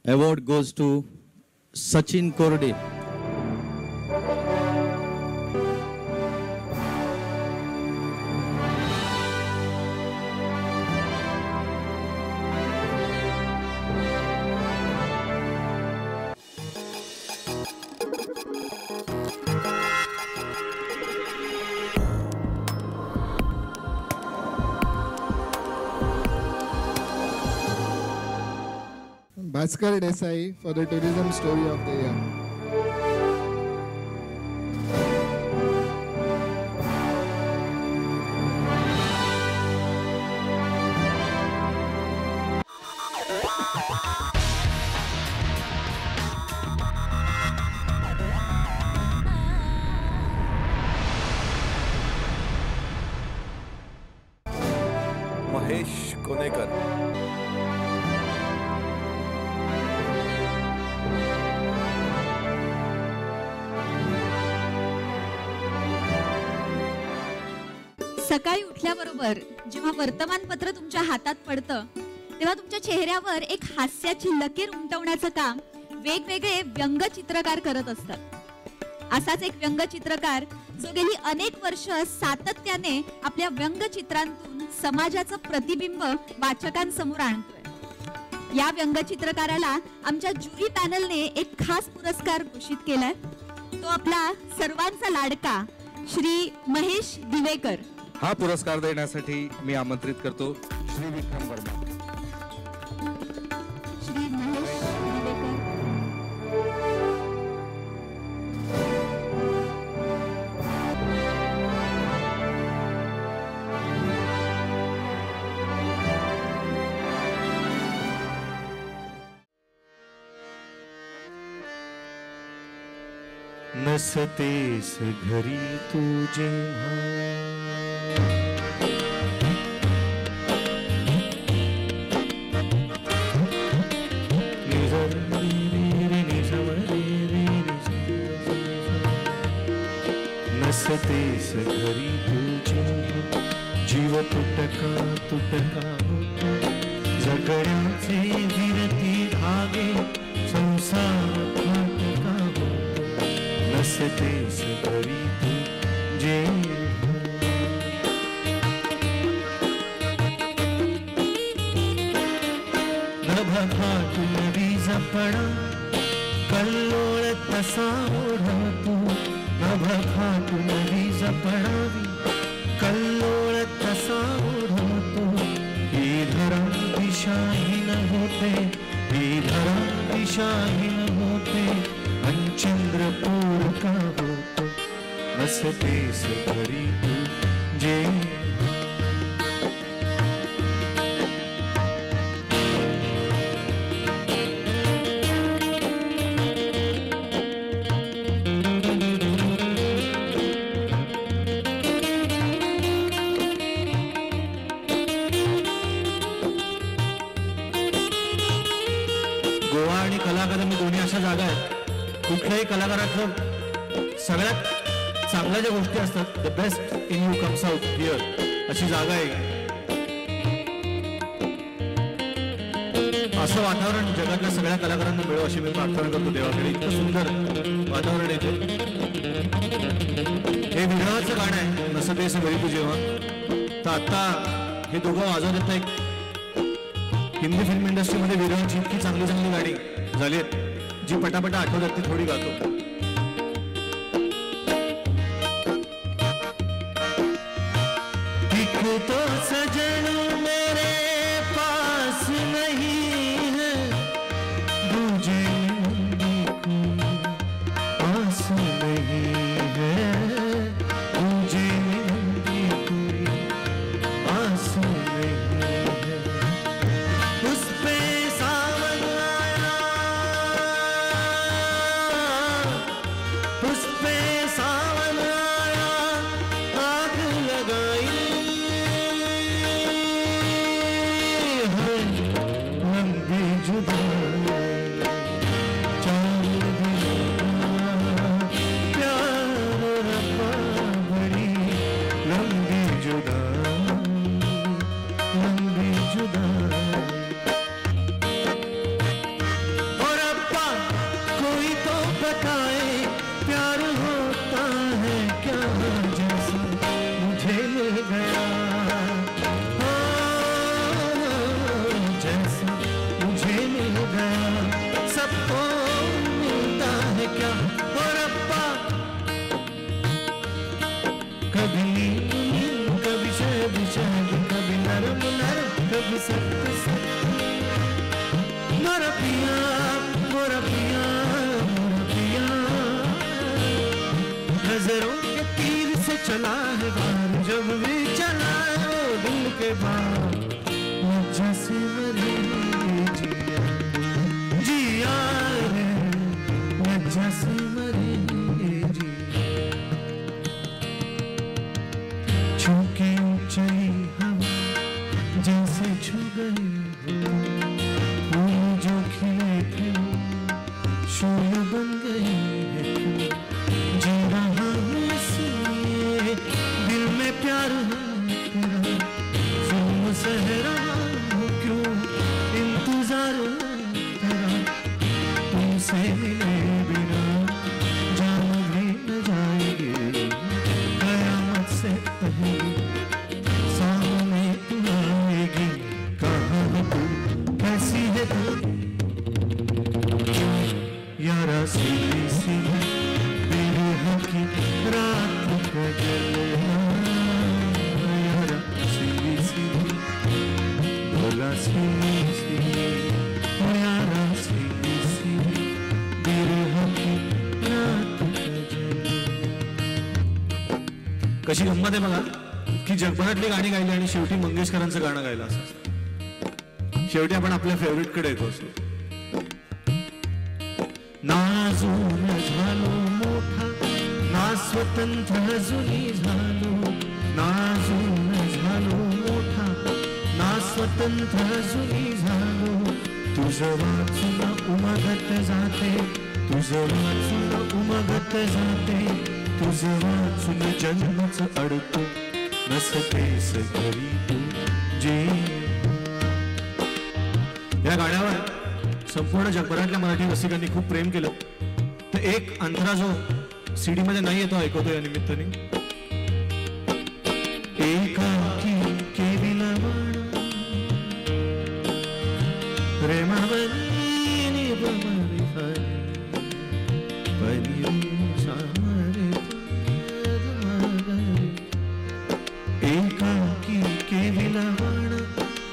Award goes to Sachin Korde. Bhaskar Desai for the tourism story of the year. Mahesh कोनेकर. सकाळी उठल्याबरोबर जेव्हा वर्तमानपत्र तुमच्या हातात पडतं तेव्हा तुमच्या चेहऱ्यावर एक हास्याची लकीर उमटवण्याचं काम वेगवेगळे व्यंगचित्रकार करत असतात. असाच एक व्यंगचित्रकार जो गेली अनेक वर्ष सातत्याने आपल्या व्यंगचित्रांतून समाजाचं प्रतिबिंब वाचकांसमोर आणतोय. या व्यंगचित्रकाराला आमच्या ज्युरी पॅनलने एक खास पुरस्कार घोषित केलाय. तो आपला सर्वांचा लाडका श्री महेश दिवेकर. हा पुरस्कार देण्यासाठी मी आमंत्रित करतो श्री विक्रम वर्मा. श्री महेश दिवेकर. नसतेस घरी तू जेव्हा नसतेस घरी तुझे जीव तुटका तुटका होतो जगण्याचे विरती धागे संसार फाटका होतो नसतेस घरी तुझे नभखातून वीज पडा कल्लोळ तसा ओढतो नभखातून वीज पडावी कल्लोळ तसा ओढतो ही धरा दिशाहीन होते ही धरा दिशाहीन होते अंचंद्र पूर का होतो नसतेस घरी तुझे गोवा आणि कला अकादमी दोन्ही अशा जागा आहेत कुठल्याही कलाकाराचं सगळ्यात चांगल्या ज्या गोष्टी असतात the best in you comes out here अशी जागा आहे. असं वातावरण जगातल्या सगळ्या कलाकारांना मिळो अशी मी प्रार्थना करतो देवाकडे. इतकं सुंदर वातावरण येते. हे विरहाचं गाणं आहे नसतेस घरी तू जेव्हा. तर आता हे दोघं वाजवत येत एक हिंदी फिल्म इंडस्ट्रीमध्ये विरहाची इतकी चांगली चांगली गाणी झाली आहेत जी पटापटा आठवतात ती थोडी गातो. तो सजन मेरे पास नहीं है दूजे पास नहीं है दूजे पास नहीं है उस पे सावन आया उस पे सावन आया आग लगाई है क्या जैसा मुझे मिल गया, जैसा मुझे मिल गया, सबको मिलता है क्या। और अब्बा कभी नींद नींद, कभी शहद शहद, कभी नरम नरम, कभी सख्त सख्त। मोरा पिया मोरा पिया मोरा पिया, नजरों के तीर से चला है बाहर, जब भी चला है वो दिल के बाहर। मुझे से मरे जिया जिया रे, मुझे से मरे जिया। छूके चली हवा जैसे छू गई हो, फूल जो खिले थे शोल बन गए हैं क्यों। जी रहा हूँ इसलिए दिल में प्यार है तेरा, जुल्म सह रहा हूँ क्यों, इंतजार है तेरा। तुमसे मिले बिना जान भी न जाएगी, कयामत से पहले सामने तू आएगी। कहाँ है तू, कैसी है तू यारा, सीधी सीधी बेरुह की रात कजले, यारा सीधी सीधी भोला सीधी सीधी, यारा सीधी सीधी बेरुह की रात कजले। कशी गंमत आहे बघा की जगभरातली गाणी गायली आणि शेवटी मंगेशकरांचं गाणं गायलं असं। शेवटी आपण आपल्या फेवरेट कडे येतो असतो। ना अजून झालो मोठा, ना स्वतंत्र अजूनही झालो, ना अजून झालो मोठा, ना स्वतंत्र अजूनही झालो। तुझं वाचून उमगत जाते, तुझं वाचून उमगत जाते, तुझं वाचून जन्मच अडतो, नसतेस घरी तू जे। या गाण्यावर संपूर्ण जगभरातल्या मराठी रसिकांनी खूप प्रेम केलं। तर एक अंतरा जो सीडी मध्ये नाही येतो ऐकवतो या निमित्ताने। एकाकी केविला प्रेमावनी बमरी हरी परी सामरे, एकाकी केविला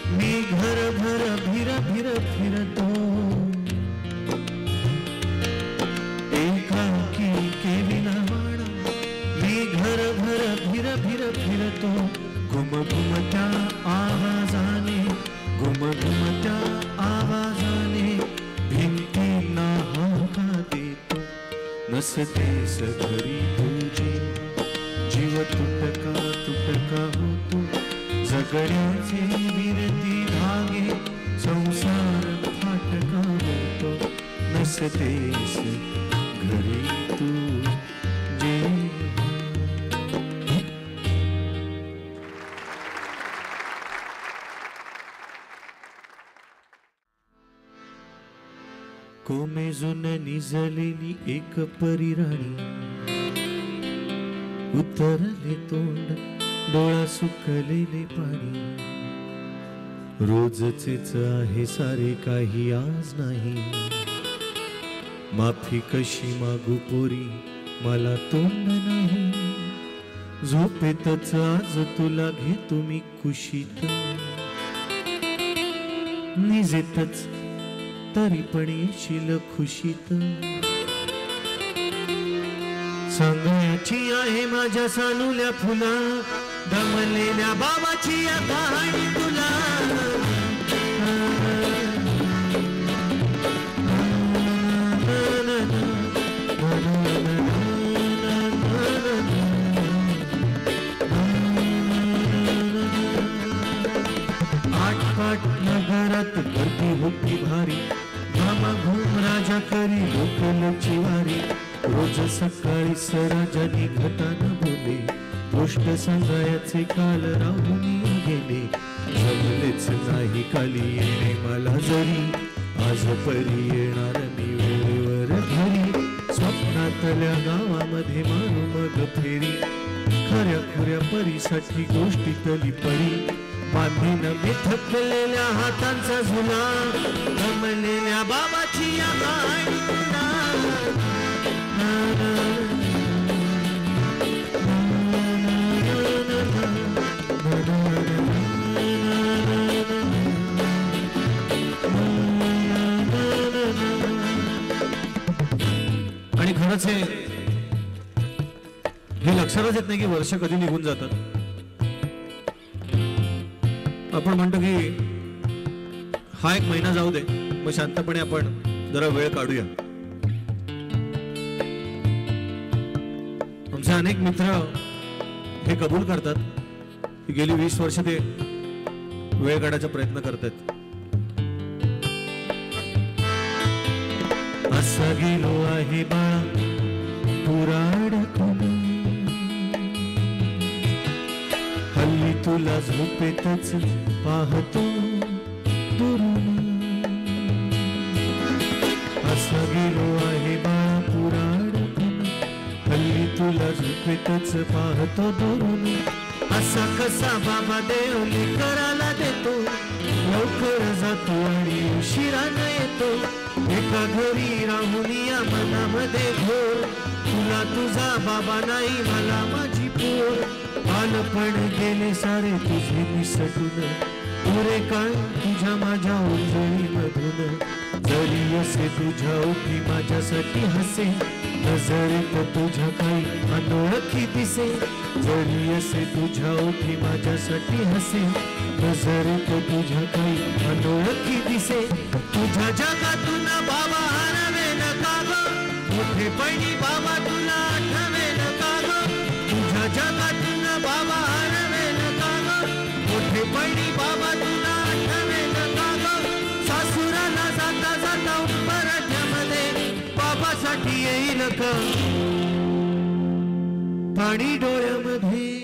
मी घर भर भिर भिर फिरतो, एकाकी केविला मी घर भर भिर भिर फिरतो। घुम घुमत्या आवाजाने, घुम घुमत्या आवाजाने भिंतींना हाका देतो, नसतेस घरी तुझे जीव तुटका तुटका होतो। जगण्याचे विरती धागे संसार फाटका होतो, नसतेस घरी तू जे। कोमेजून निजलेली एक परिराणी, उतरले तोंड डोळा सुकलेले पाणी। रोजचेच आहे सारे काही आज नाही, माफी कशी मागू पोरी मला तोंड नाही। झोपेतच आज तुला घेतो मी कुशीत, निजेतच तरी पण येशील खुशीत। सांगायची आहे माझ्या सानुल्या फुला, दमलेल्या बाबाची या कहाणी तुला। आटपाट नगरात गर्दी होती भारी, घामाघूम राजा करी लोकलची वारी। रोज सकाळी सराजानी घटानं बोले, गोष्ट सांगायचे काल राहून गेले। जमलेच नाही काली येणे मला जरी, आज परी येणार मी वेळेवर घरी। स्वप्नात गावातल्या गावामध्ये मारू मग फेरी खऱ्या खुऱ्या परीसाठी गोष्टीतली परी बांधीन मी थकलेल्या हातांचा झुला दमलेल्या बाबाची या गाडीला आणि खरंच हे लक्षातच येत नाही की वर्ष कधी निघून जातात. आपण म्हणतो की हा एक महिना जाऊ दे मग शांतपणे आपण जरा वेळ काढूया. आमचे अनेक मित्र हे कबूल करतात की गेली 20 वर्ष ते वेळ काढायचा प्रयत्न करतात. असा गेलो आहे बाळा पुराडकून हल्ली तुला झोपेतच पाहतो दुरून. असा गेलो आहे बाळा पुराडकून हल्ली तुला झोपेतच पाहतो दुरून. असा कसा बाबा देव लेकराला देतो लवकर जातो आणि उशिरानं येतो. एका घरी राहून या मनामध्ये घोर तुला तुझा बाबा नाही मला माझी पोर. बालपण गेले सारे तुझे निसटून पुरे काय तुझ्या माझ्या उजळी मधून. जरी असे तुझ्या ओठी माझ्यासाठी हसे नजरेत तुझ्या काही अनोळखी दिसे. जरी असे तुझ्या ओठी माझ्यासाठी हसे नजरेत तुझ्या काही अनोळखी दिसे. तुझ्या जगातून बाबा हरवेल का ग मोठेपणी बाबा तुला आठवेल का ग. तुझ्या जगातून बाबा हरवेल का ग मोठेपणी बाबा तुला आठवेल का ग. सासुराला जाता जाता परण्यामध्ये बाबासाठी येईल का पाणी डोळ्यामध्ये.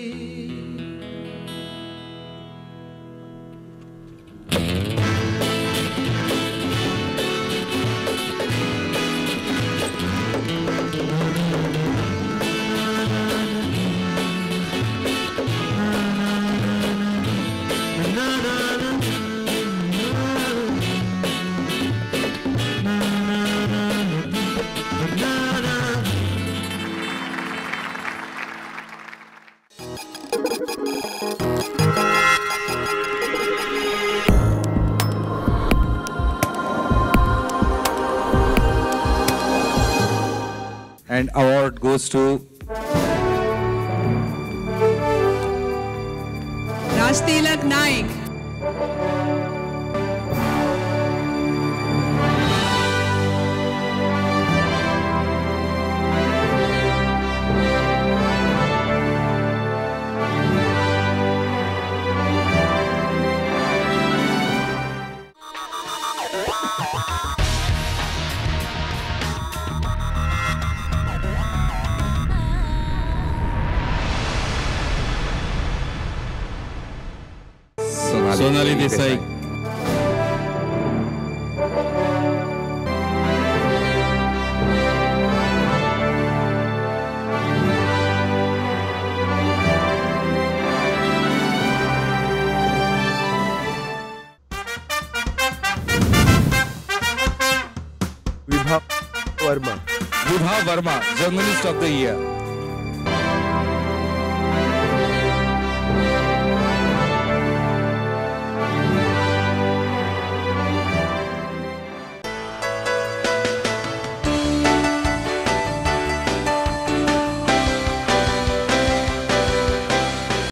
And award goes to Rajtilak Naik. Sonali Desai. Vibha Verma. Vibha Verma journalist of the year.